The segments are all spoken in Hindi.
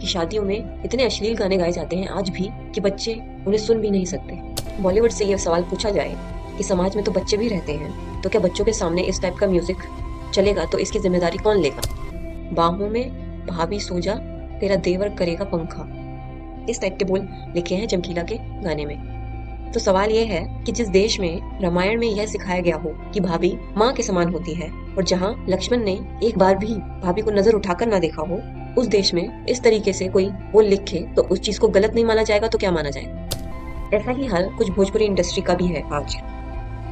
कि शादियों में इतने अश्लील गाने गाए जाते हैं आज भी कि बच्चे उन्हें सुन भी नहीं सकते। बॉलीवुड से यह सवाल पूछा जाए कि समाज में तो बच्चे भी रहते हैं, तो क्या बच्चों के सामने इस टाइप का म्यूजिक चलेगा तो इसकी जिम्मेदारी कौन लेगा? बाहों में भाभी सो जा, तेरा देवर करेगा पंखा, इस टाइप के बोल लिखे हैं चमकीला के गाने में। तो सवाल यह है कि जिस देश में रामायण में यह सिखाया गया हो कि भाभी माँ के समान होती है और जहाँ लक्ष्मण ने एक बार भी भाभी को नजर उठाकर ना देखा हो, उस देश में इस तरीके से कोई बोल लिखे तो उस चीज को गलत नहीं माना जाएगा तो क्या माना जाएगा? ऐसा ही हाल कुछ भोजपुरी इंडस्ट्री का भी है आज।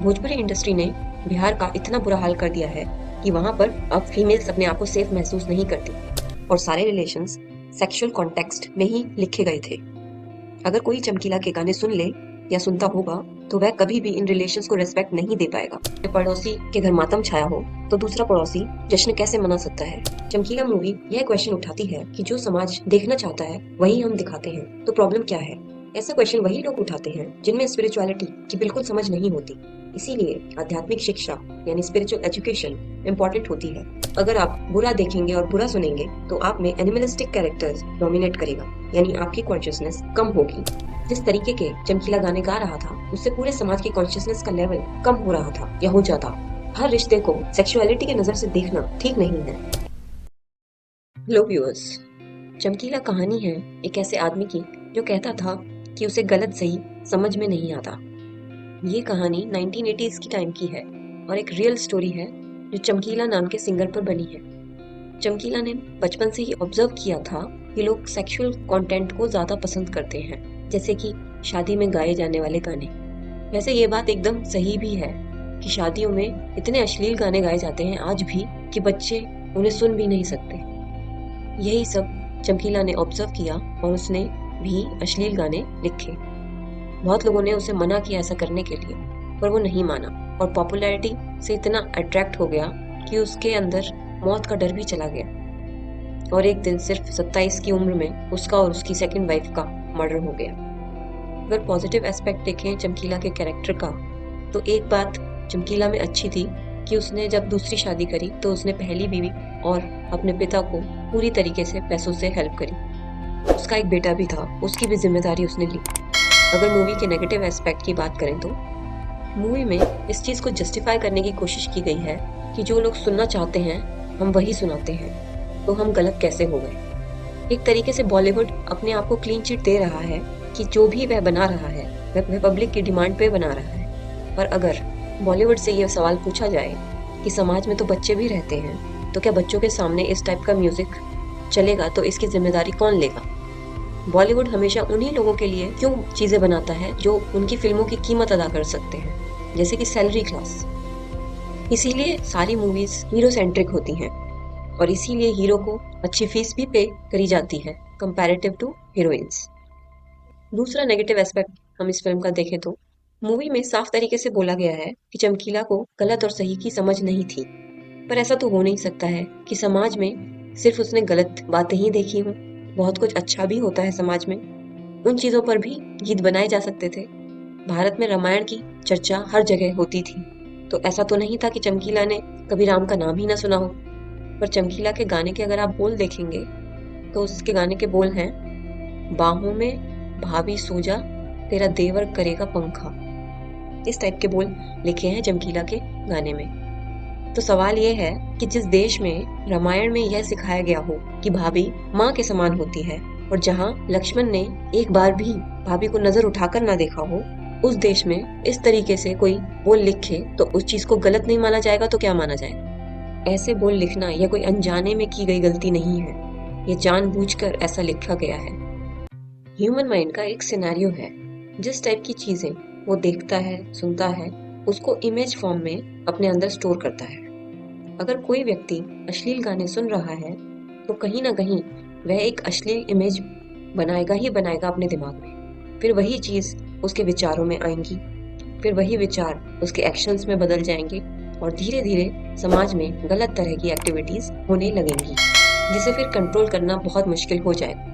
भोजपुरी इंडस्ट्री ने बिहार का इतना बुरा हाल कर दिया है कि वहां पर अब फीमेल्स अपने आप को सेफ महसूस नहीं करती और सारे रिलेशंस सेक्सुअल कॉन्टेक्स्ट में ही लिखे गए थे। अगर कोई चमकीला के गाने सुन ले या सुनता होगा तो वह कभी भी इन रिलेशंस को रेस्पेक्ट नहीं दे पाएगा। पड़ोसी के घर मातम छाया हो तो दूसरा पड़ोसी जश्न कैसे मना सकता है? चमकीला मूवी यह क्वेश्चन उठाती है कि जो समाज देखना चाहता है वही हम दिखाते हैं, तो प्रॉब्लम क्या है? ऐसा क्वेश्चन वही लोग उठाते हैं जिनमें स्पिरिचुअलिटी की बिल्कुल समझ नहीं होती। इसीलिए आध्यात्मिक शिक्षा यानी स्पिरिचुअल एजुकेशन इम्पोर्टेंट होती है। अगर आप बुरा देखेंगे और बुरा सुनेंगे तो आप में एनिमलिस्टिक कैरेक्टर्स डोमिनेट करेगा, यानी आपकी कॉन्शियसनेस कम होगी। जिस तरीके के चमकीला गाने गा रहा था उससे पूरे समाज की कॉन्शियसनेस का लेवल कम हो रहा था या हो जाता। हर रिश्ते को सेक्सुअलिटी की नजर से देखना ठीक नहीं है। हेलो व्यूअर्स, चमकीला कहानी है एक ऐसे आदमी की जो कहता था कि उसे गलत सही समझ में नहीं आता। ये कहानी 1980s की टाइम की है और एक रियल स्टोरी है जो चमकीला नाम के सिंगर पर बनी है। चमकीला ने बचपन से ही ऑब्जर्व किया था कि लोग सेक्सुअल कंटेंट को ज्यादा पसंद करते हैं, जैसे कि शादी में गाए जाने वाले गाने। वैसे ये बात एकदम सही भी है कि शादियों में इतने अश्लील गाने गाए जाते हैं आज भी कि बच्चे उन्हें सुन भी नहीं सकते। यही सब चमकीला ने ऑब्जर्व किया और उसने भी अश्लील गाने लिखे। बहुत लोगों ने उसे मना किया ऐसा करने के लिए, पर वो नहीं माना और पॉपुलैरिटी से इतना अट्रैक्ट हो गया कि उसके अंदर मौत का डर भी चला गया और एक दिन सिर्फ 27 की उम्र में उसका और उसकी सेकंड वाइफ का मर्डर हो गया। अगर पॉजिटिव एस्पेक्ट देखें चमकीला के कैरेक्टर का तो एक बात चमकीला में अच्छी थी कि उसने जब दूसरी शादी करी तो उसने पहली बीवी और अपने पिता को पूरी तरीके से पैसों से हेल्प करी। उसका एक बेटा भी था, उसकी भी जिम्मेदारी उसने ली। अगर मूवी के नेगेटिव एस्पेक्ट की बात करें तो मूवी में इस चीज को जस्टिफाई करने की कोशिश की गई है कि जो लोग सुनना चाहते हैं हम वही सुनाते हैं, तो हम गलत कैसे हो गए। एक तरीके से बॉलीवुड अपने आप को क्लीन चिट दे रहा है कि जो भी वह बना रहा है वह पब्लिक की डिमांड पे बना रहा है। पर अगर बॉलीवुड से यह सवाल पूछा जाए कि समाज में तो बच्चे भी रहते हैं, तो क्या बच्चों के सामने इस टाइप का म्यूजिक चलेगा तो इसकी जिम्मेदारी कौन लेगा? बॉलीवुड हमेशा उन्हीं लोगों के लिए क्यों चीजें बनाता है जो उनकी फिल्मों की कीमत अदा कर सकते हैं, जैसे कि सैलरी क्लास। इसीलिए सारी मूवीज हीरो सेंट्रिक होती हैं और इसीलिए हीरो को अच्छी फीस भी पे करी जाती है कंपैरेटिव टू हीरोइंस। दूसरा नेगेटिव एस्पेक्ट हम इस फिल्म का देखें तो मूवी में साफ तरीके से बोला गया है कि चमकीला को गलत और सही की समझ नहीं थी। पर ऐसा तो हो नहीं सकता है कि समाज में सिर्फ उसने गलत बातें ही देखी हों। बहुत कुछ अच्छा भी होता है समाज में, उन चीजों पर भी गीत बनाए जा सकते थे। भारत में रामायण की चर्चा हर जगह होती थी, तो ऐसा तो नहीं था कि चमकीला ने कभी राम का नाम ही ना सुना हो। पर चमकीला के गाने के अगर आप बोल देखेंगे तो उसके गाने के बोल हैं, बाहों में भाभी सो जा, तेरा देवर करेगा पंखा, इस टाइप के बोल लिखे हैं चमकीला के गाने में। तो सवाल ये है कि जिस देश में रामायण में यह सिखाया गया हो कि भाभी माँ के समान होती है और जहाँ लक्ष्मण ने एक बार भी भाभी को नजर उठाकर ना देखा हो, उस देश में इस तरीके से कोई बोल लिखे तो उस चीज को गलत नहीं माना जाएगा तो क्या माना जाएगा? ऐसे बोल लिखना यह कोई अनजाने में की गई गलती नहीं है, ये जानबूझकर ऐसा लिखा गया है। ह्यूमन माइंड का एक सिनेरियो है, जिस टाइप की चीजें वो देखता है सुनता है उसको इमेज फॉर्म में अपने अंदर स्टोर करता है। अगर कोई व्यक्ति अश्लील गाने सुन रहा है तो कहीं ना कहीं वह एक अश्लील इमेज बनाएगा ही बनाएगा अपने दिमाग में। फिर वही चीज उसके विचारों में आएंगी, फिर वही विचार उसके एक्शंस में बदल जाएंगे और धीरे धीरे समाज में गलत तरह की एक्टिविटीज होने लगेंगी, जिसे फिर कंट्रोल करना बहुत मुश्किल हो जाएगा।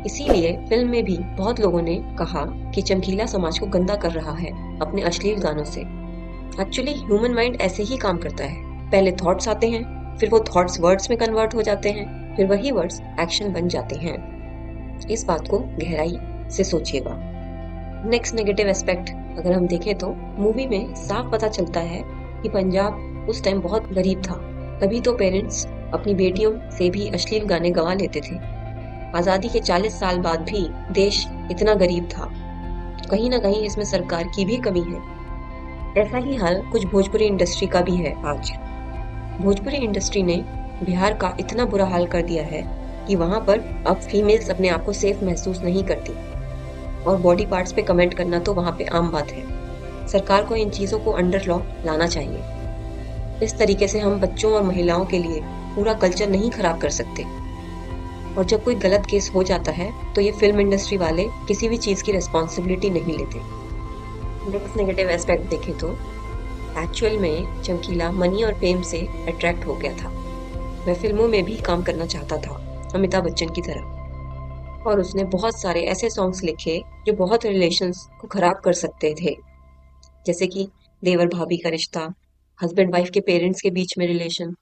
इसीलिए फिल्म में भी बहुत लोगों ने कहा कि चमकीला समाज को गंदा कर रहा है अपने अश्लील गानों से। एक्चुअली ह्यूमन माइंड ऐसे ही काम करता है, पहले थॉट्स आते हैं, फिर वो थॉट्स वर्ड्स में कन्वर्ट हो जाते हैं, फिर वही वर्ड्स एक्शन बन जाते हैं। इस बात को गहराई से सोचिएगा। नेक्स्ट नेगेटिव एस्पेक्ट अगर हम देखें तो मूवी में साफ पता चलता है कि पंजाब उस टाइम बहुत गरीब था, तभी तो पेरेंट्स अपनी बेटियों से भी अश्लील गाने गवा लेते थे। आजादी के 40 साल बाद भी देश इतना गरीब था। कहीं ना कहीं इसमें सरकार की भी कमी है। ऐसा ही हाल कुछ भोजपुरी इंडस्ट्री का भी है। आज भोजपुरी इंडस्ट्री ने बिहार का इतना बुरा हाल कर दिया है कि वहां पर अब फीमेल्स अपने आप को सेफ महसूस नहीं करती और बॉडी पार्ट्स पे कमेंट करना तो वहां पे आम बात है। सरकार को इन चीजों को अंडर लॉ लाना चाहिए। इस तरीके से हम बच्चों और महिलाओं के लिए पूरा कल्चर नहीं खराब कर सकते। और जब कोई गलत केस हो जाता है तो ये फिल्म इंडस्ट्री वाले किसी भी चीज की रिस्पॉन्सिबिलिटी नहीं लेते। नेक्स्ट नेगेटिव एस्पेक्ट देखें तो एक्चुअल में चमकीला मनी और फेम से अट्रैक्ट हो गया था। वह फिल्मों में भी काम करना चाहता था अमिताभ बच्चन की तरह, और उसने बहुत सारे ऐसे सॉन्ग्स लिखे जो बहुत रिलेशंस को खराब कर सकते थे, जैसे कि देवर भाभी का रिश्ता, हस्बैंड वाइफ के पेरेंट्स के बीच में रिलेशन,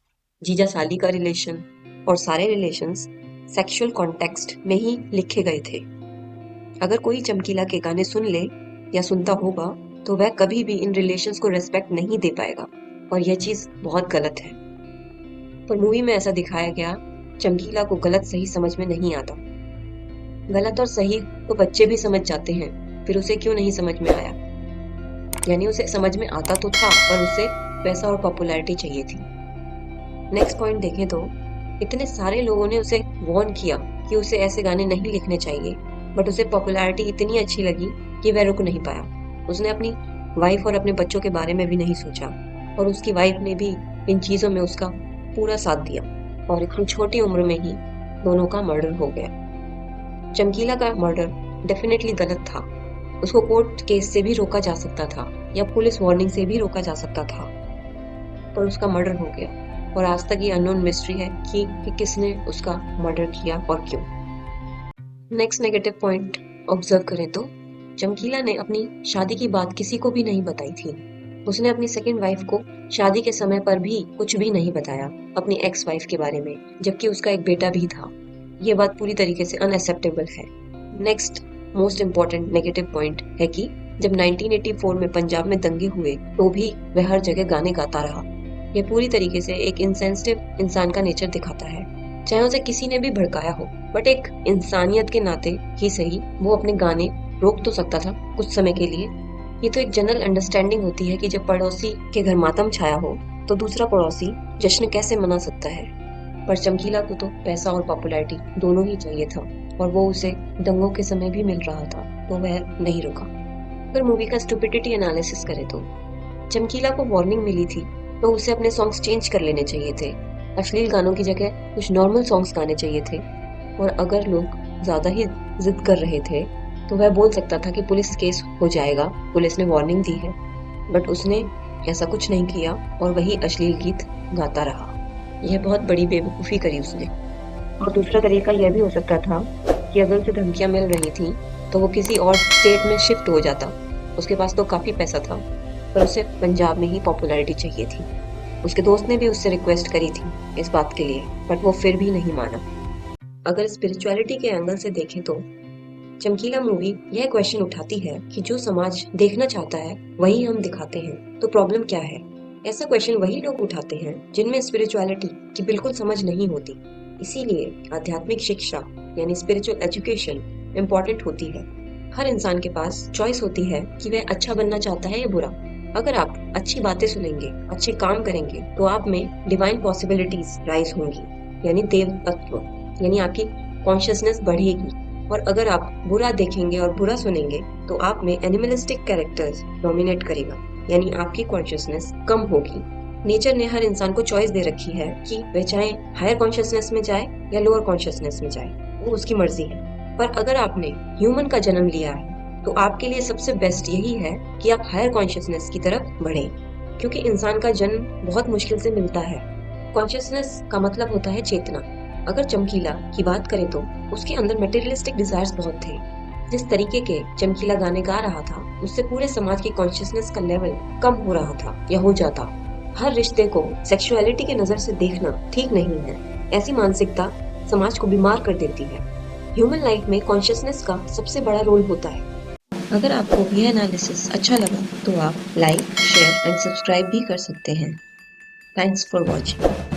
जीजा साली का रिलेशन, और सारे रिलेशंस सेक्सुअल कॉन्टेक्स्ट में ही लिखे गए थे। अगर कोई चमकीला के गाने सुन ले या सुनता होगा तो वह कभी भी इन रिलेशंस को रेस्पेक्ट नहीं दे पाएगा, और यह चीज बहुत गलत है। पर मूवी में ऐसा दिखाया गया, चमकीला को गलत सही समझ में नहीं आता। गलत और सही तो बच्चे भी समझ जाते हैं, फिर उसे क्यों नहीं समझ में आया? यानी उसे समझ में आता तो था, पर उसे पैसा और पॉपुलैरिटी चाहिए थी। नेक्स्ट पॉइंट देखें तो इतने सारे लोगों ने उसे वार्न किया कि उसे ऐसे गाने नहीं लिखने चाहिए, बट उसे पॉपुलैरिटी इतनी अच्छी लगी कि वह रुक नहीं पाया। उसने अपनी वाइफ और अपने बच्चों के बारे में भी नहीं सोचा, और उसकी वाइफ ने भी इन चीजों में उसका पूरा साथ दिया, और इतनी छोटी उम्र में ही दोनों का मर्डर हो गया। चमकीला का मर्डर डेफिनेटली गलत था। उसको कोर्ट केस से भी रोका जा सकता था या पुलिस वार्निंग से भी रोका जा सकता था, पर उसका मर्डर हो गया, और आज तक ये अननोन मिस्ट्री है कि किसने उसका मर्डर किया और क्यों। नेक्स्ट नेगेटिव पॉइंट ऑब्जर्व करें तो चमकीला ने अपनी शादी की बात किसी को भी नहीं बताई थी। उसने अपनी सेकंड वाइफ को शादी के समय पर भी कुछ भी नहीं बताया अपनी एक्स वाइफ के बारे में, जबकि उसका एक बेटा भी था। ये बात पूरी तरीके से अनएक्सेप्टेबल है। Next most important negative point है कि जब 1984 में पंजाब में दंगे हुए तो भी वह हर जगह गाने गाता रहा। यह पूरी तरीके से एक इंसेंसिटिव इंसान का नेचर दिखाता है। चाहे उसे किसी ने भी भड़काया हो, बट एक इंसानियत के नाते ही सही वो अपने गाने रोक तो सकता था कुछ समय के लिए। ये तो एक जनरल अंडरस्टैंडिंग होती है कि जब पड़ोसी के घर मातम छाया हो तो दूसरा पड़ोसी जश्न कैसे मना सकता है। पर चमकीला को तो पैसा और पॉपुलैरिटी दोनों ही चाहिए था, और वो उसे दंगों के समय भी मिल रहा था, तो वह नहीं रुका। अगर मूवी का स्टुपिडिटी एनालिसिस करें तो चमकीला को वार्निंग मिली थी तो उसे अपने सॉन्ग्स चेंज कर लेने चाहिए थे। अश्लील गानों की जगह कुछ नॉर्मल सॉन्ग्स गाने चाहिए थे। और अगर लोग ज्यादा ही जिद कर रहे थे तो वह बोल सकता था कि पुलिस केस हो जाएगा, पुलिस ने वार्निंग दी है, बट उसने ऐसा कुछ नहीं किया और वही अश्लील गीत गाता रहा। यह बहुत बड़ी बेवकूफ़ी करी उसने। और दूसरा तरीका यह भी हो सकता था कि अगर उसे धमकियां मिल रही थी तो वो किसी और स्टेट में शिफ्ट हो जाता। उसके पास तो काफ़ी पैसा था, पर उसे पंजाब में ही पॉपुलैरिटी चाहिए थी। उसके दोस्त ने भी उससे रिक्वेस्ट करी थी इस बात के लिए, बट वो फिर भी नहीं माना। अगर स्पिरिचुअलिटी के एंगल से देखें तो चमकीला मूवी यह क्वेश्चन उठाती है कि जो समाज देखना चाहता है वही हम दिखाते हैं, तो प्रॉब्लम क्या है? ऐसा क्वेश्चन वही लोग उठाते हैं जिनमें स्पिरिचुअलिटी की बिल्कुल समझ नहीं होती। इसीलिए आध्यात्मिक शिक्षा यानी स्पिरिचुअल एजुकेशन इम्पोर्टेंट होती है। हर इंसान के पास चॉइस होती है कि वह अच्छा बनना चाहता है या बुरा। अगर आप अच्छी बातें सुनेंगे, अच्छे काम करेंगे, तो आप में डिवाइन पॉसिबिलिटीज राइज होंगी, यानी देव तत्व, यानी आपकी कॉन्शियसनेस बढ़ेगी। और अगर आप बुरा देखेंगे और बुरा सुनेंगे तो आप में एनिमलिस्टिक कैरेक्टर्स डोमिनेट करेगा, यानी आपकी कॉन्शियसनेस कम होगी। नेचर ने हर इंसान को चॉइस दे रखी है कि वह चाहे हायर कॉन्शियसनेस में जाए या लोअर कॉन्शियसनेस में जाए, वो उसकी मर्जी है। पर अगर आपने ह्यूमन का जन्म लिया है तो आपके लिए सबसे बेस्ट यही है कि आप हायर कॉन्शियसनेस की तरफ बढ़ें, क्योंकि इंसान का जन्म बहुत मुश्किल से मिलता है। कॉन्शियसनेस का मतलब होता है चेतना। अगर चमकीला की बात करें तो उसके अंदर मटेरियलिस्टिक डिजायर्स बहुत थे। जिस तरीके के चमकीला गाने गा रहा था उससे पूरे समाज की कॉन्शियसनेस का लेवल कम हो रहा था या हो जाता। हर रिश्ते को सेक्सुअलिटी के नजर से देखना ठीक नहीं है। ऐसी मानसिकता समाज को बीमार कर देती है। ह्यूमन लाइफ में कॉन्शियसनेस का सबसे बड़ा रोल होता है। अगर आपको यह एनालिसिस अच्छा लगा तो आप लाइक, शेयर एंड सब्सक्राइब भी कर सकते हैं। Thanks for watching.